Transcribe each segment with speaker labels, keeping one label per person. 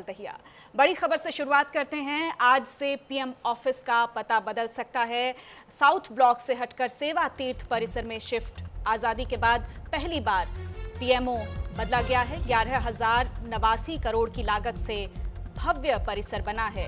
Speaker 1: तहिया। बड़ी खबर से शुरुआत करते हैं। आज से पीएम ऑफिस का पता बदल सकता है। साउथ ब्लॉक से हटकर सेवा तीर्थ परिसर में शिफ्ट। आजादी के बाद पहली बार पीएमओ बदला गया है। 11,089 करोड़ की लागत से भव्य परिसर बना है।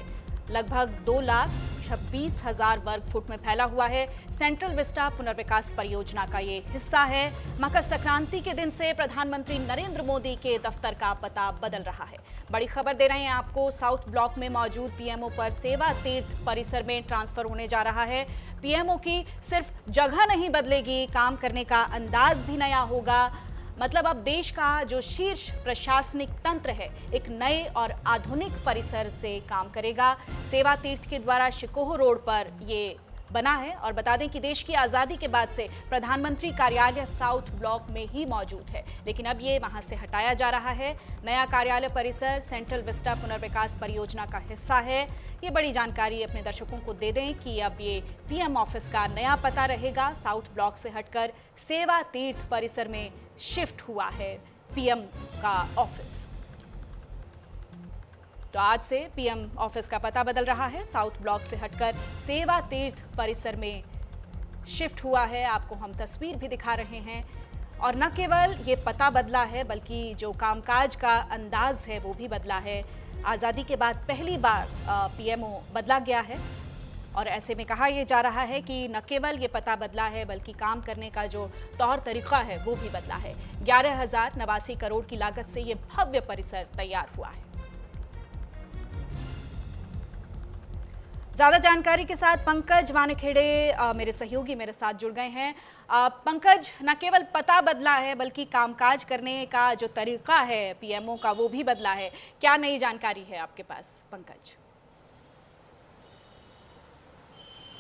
Speaker 1: लगभग 2,26,000 वर्ग फुट में फैला हुआ है। सेंट्रल विस्टा पुनर्विकास परियोजना का ये हिस्सा है। मकर संक्रांति के दिन से प्रधानमंत्री नरेंद्र मोदी के दफ्तर का पता बदल रहा है। बड़ी खबर दे रहे हैं आपको। साउथ ब्लॉक में मौजूद पीएमओ पर सेवा तीर्थ परिसर में ट्रांसफर होने जा रहा है। पीएमओ की सिर्फ जगह नहीं बदलेगी, काम करने का अंदाज भी नया होगा। मतलब अब देश का जो शीर्ष प्रशासनिक तंत्र है एक नए और आधुनिक परिसर से काम करेगा। सेवा तीर्थ के द्वारा शिकोह रोड पर ये बना है। और बता दें कि देश की आज़ादी के बाद से प्रधानमंत्री कार्यालय साउथ ब्लॉक में ही मौजूद है, लेकिन अब ये वहां से हटाया जा रहा है। नया कार्यालय परिसर सेंट्रल विस्टा पुनर्विकास परियोजना का हिस्सा है। ये बड़ी जानकारी अपने दर्शकों को दे दें कि अब ये पीएम ऑफिस का नया पता रहेगा। साउथ ब्लॉक से हटकर सेवा तीर्थ परिसर में शिफ्ट हुआ है पीएम का ऑफिस। तो आज से पीएम ऑफिस का पता बदल रहा है। साउथ ब्लॉक से हटकर सेवा तीर्थ परिसर में शिफ्ट हुआ है। आपको हम तस्वीर भी दिखा रहे हैं। और न केवल ये पता बदला है बल्कि जो कामकाज का अंदाज है वो भी बदला है। आज़ादी के बाद पहली बार पीएमओ बदला गया है और ऐसे में कहा यह जा रहा है कि न केवल ये पता बदला है बल्कि काम करने का जो तौर तरीका है वो भी बदला है। 11,089 करोड़ की लागत से ये भव्य परिसर तैयार हुआ है। ज्यादा जानकारी के साथ पंकज वानखेड़े मेरे सहयोगी मेरे साथ जुड़ गए हैं। पंकज, न केवल पता बदला है बल्कि कामकाज करने का जो तरीका है पीएमओ का वो भी बदला है। क्या नई जानकारी है आपके पास पंकज?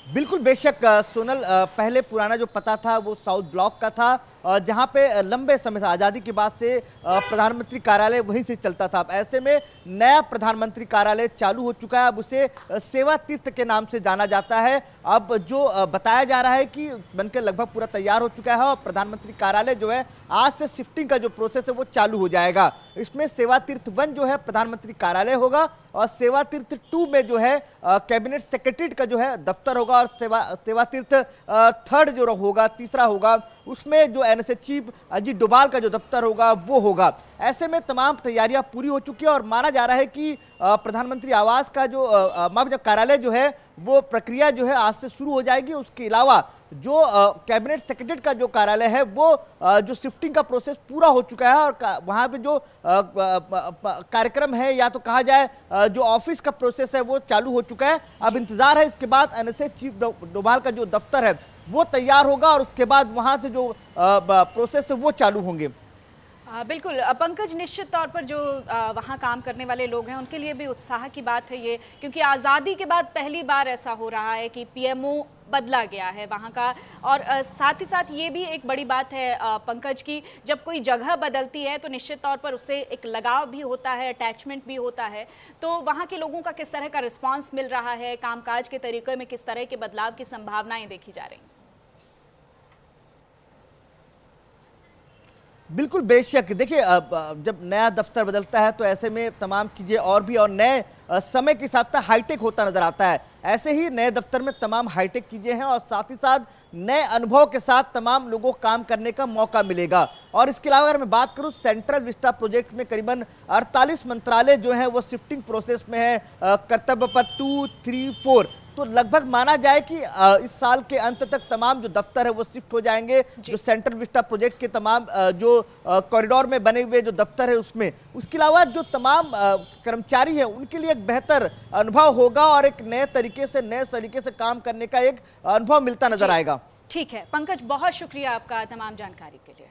Speaker 2: बिल्कुल बेशक सोनल, पहले पुराना जो पता था वो साउथ ब्लॉक का था, जहां पे लंबे समय से आज़ादी के बाद से प्रधानमंत्री कार्यालय वहीं से चलता था। अब ऐसे में नया प्रधानमंत्री कार्यालय चालू हो चुका है। अब उसे सेवा तीर्थ के नाम से जाना जाता है। अब जो बताया जा रहा है कि बनकर लगभग पूरा तैयार हो चुका है और प्रधानमंत्री कार्यालय जो है आज से शिफ्टिंग का जो प्रोसेस है वो चालू हो जाएगा। इसमें सेवा तीर्थ 1 जो है प्रधानमंत्री कार्यालय होगा और सेवा तीर्थ 2 में जो है कैबिनेट सेक्रेटरीट का जो है दफ्तर होगा और सेवा तीर्थ 3rd जो होगा, तीसरा होगा, उसमें जो एनएसए चीफ अजीत डोभाल का जो दफ्तर होगा वो होगा। ऐसे में तमाम तैयारियां पूरी हो चुकी है और माना जा रहा है कि प्रधानमंत्री आवास का जो कार्यालय जो है वो प्रक्रिया जो है आज से शुरू हो जाएगी। उसके अलावा जो कैबिनेट सेक्रेटरीट का जो कार्यालय है वो जो शिफ्टिंग का प्रोसेस पूरा हो चुका है और वहां पे जो कार्यक्रम है या तो कहा जाए जो ऑफिस का प्रोसेस है वो चालू हो चुका है। अब इंतजार है इसके बाद एनएसए चीफ डोभाल का जो दफ्तर है वो तैयार होगा और उसके बाद वहां से जो प्रोसेस है वो चालू होंगे।
Speaker 1: बिल्कुल पंकज, निश्चित तौर पर जो वहाँ काम करने वाले लोग हैं उनके लिए भी उत्साह की बात है ये, क्योंकि आज़ादी के बाद पहली बार ऐसा हो रहा है कि पीएमओ बदला गया है वहाँ का। और साथ ही साथ ये भी एक बड़ी बात है पंकज की, जब कोई जगह बदलती है तो निश्चित तौर पर उससे एक लगाव भी होता है, अटैचमेंट भी होता है। तो वहाँ के लोगों का किस तरह का रिस्पॉन्स मिल रहा है, कामकाज के तरीके में किस तरह के बदलाव की संभावनाएं देखी जा रही?
Speaker 2: बिल्कुल बेशक, देखिए जब नया दफ्तर बदलता है तो ऐसे में तमाम चीज़ें और भी और नए समय के हिसाब से हाईटेक होता नजर आता है। ऐसे ही नए दफ्तर में तमाम हाईटेक चीज़ें हैं और साथ ही साथ नए अनुभव के साथ तमाम लोगों को काम करने का मौका मिलेगा। और इसके अलावा अगर मैं बात करूं सेंट्रल विस्टा प्रोजेक्ट में करीबन 48 मंत्रालय जो हैं वो शिफ्टिंग प्रोसेस में है। कर्तव्य पथ 2, 3, 4 तो लगभग माना जाए कि इस साल के अंत तक तमाम जो दफ्तर है वो शिफ्ट हो जाएंगे। जो सेंट्रल विस्टा प्रोजेक्ट के तमाम जो कॉरिडोर में बने हुए जो दफ्तर है उसमें, उसके अलावा जो तमाम कर्मचारी है उनके लिए एक बेहतर अनुभव होगा और एक नए तरीके से काम करने का एक अनुभव मिलता नजर आएगा।
Speaker 1: ठीक है पंकज, बहुत शुक्रिया आपका तमाम जानकारी के लिए।